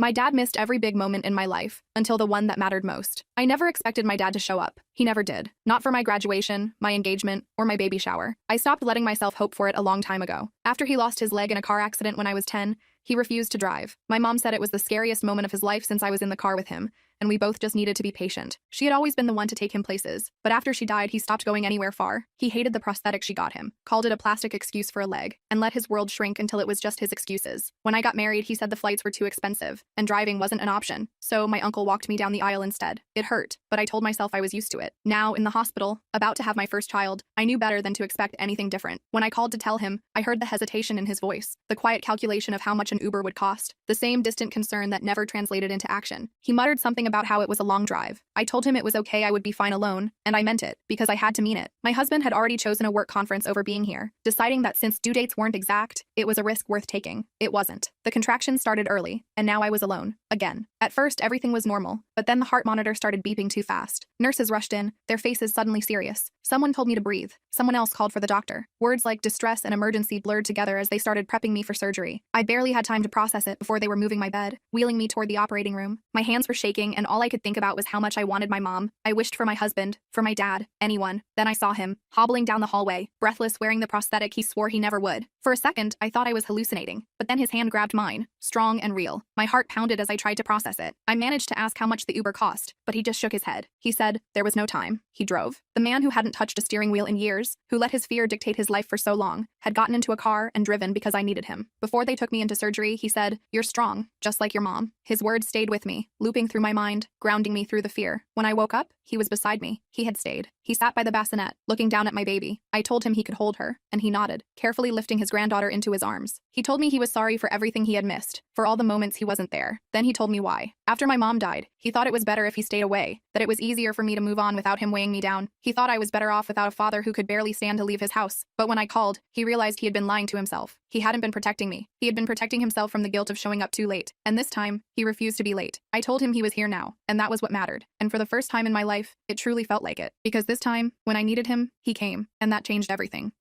My dad missed every big moment in my life, until the one that mattered most. I never expected my dad to show up. He never did. Not for my graduation, my engagement, or my baby shower. I stopped letting myself hope for it a long time ago. After he lost his leg in a car accident when I was 10, he refused to drive. My mom said it was the scariest moment of his life since I was in the car with him, and we both just needed to be patient. She had always been the one to take him places, but after she died, he stopped going anywhere far. He hated the prosthetic she got him, called it a plastic excuse for a leg, and let his world shrink until it was just his excuses. When I got married, he said the flights were too expensive, and driving wasn't an option, so my uncle walked me down the aisle instead. It hurt, but I told myself I was used to it. Now, in the hospital, about to have my first child, I knew better than to expect anything different. When I called to tell him, I heard the hesitation in his voice, the quiet calculation of how much an Uber would cost, the same distant concern that never translated into action. He muttered something about how it was a long drive. I told him it was okay, I would be fine alone, and I meant it, because I had to mean it. My husband had already chosen a work conference over being here, deciding that since due dates weren't exact, it was a risk worth taking. It wasn't. The contractions started early, and now I was alone. Again. At first, everything was normal, but then the heart monitor started beeping too fast. Nurses rushed in, their faces suddenly serious. Someone told me to breathe. Someone else called for the doctor. Words like distress and emergency blurred together as they started prepping me for surgery. I barely had time to process it before they were moving my bed, wheeling me toward the operating room. My hands were shaking, and all I could think about was how much I wanted my mom. I wished for my husband, for my dad, anyone. Then I saw him, hobbling down the hallway, breathless, wearing the prosthetic he swore he never would. For a second, I thought I was hallucinating, but then his hand grabbed mine, strong and real. My heart pounded as I tried to process it. I managed to ask how much the Uber cost, but he just shook his head. He said there was no time. He drove. The man who hadn't touched a steering wheel in years, who let his fear dictate his life for so long, had gotten into a car and driven because I needed him. Before they took me into surgery, he said, "You're strong, just like your mom." His words stayed with me, looping through my mind, grounding me through the fear. When I woke up, he was beside me. He had stayed. He sat by the bassinet, looking down at my baby. I told him he could hold her, and he nodded, carefully lifting his granddaughter into his arms. He told me he was sorry for everything he had missed, for all the moments he wasn't there. Then he told me why. After my mom died, he thought it was better if he stayed away, that it was easier for me to move on without him weighing me down. He thought I was better off without a father who could barely stand to leave his house. But when I called, he realized he had been lying to himself. He hadn't been protecting me. He had been protecting himself from the guilt of showing up too late. And this time, he refused to be late. I told him he was here now, and that was what mattered. And for the first time in my life, it truly felt like it. Because this time, when I needed him, he came, and that changed everything.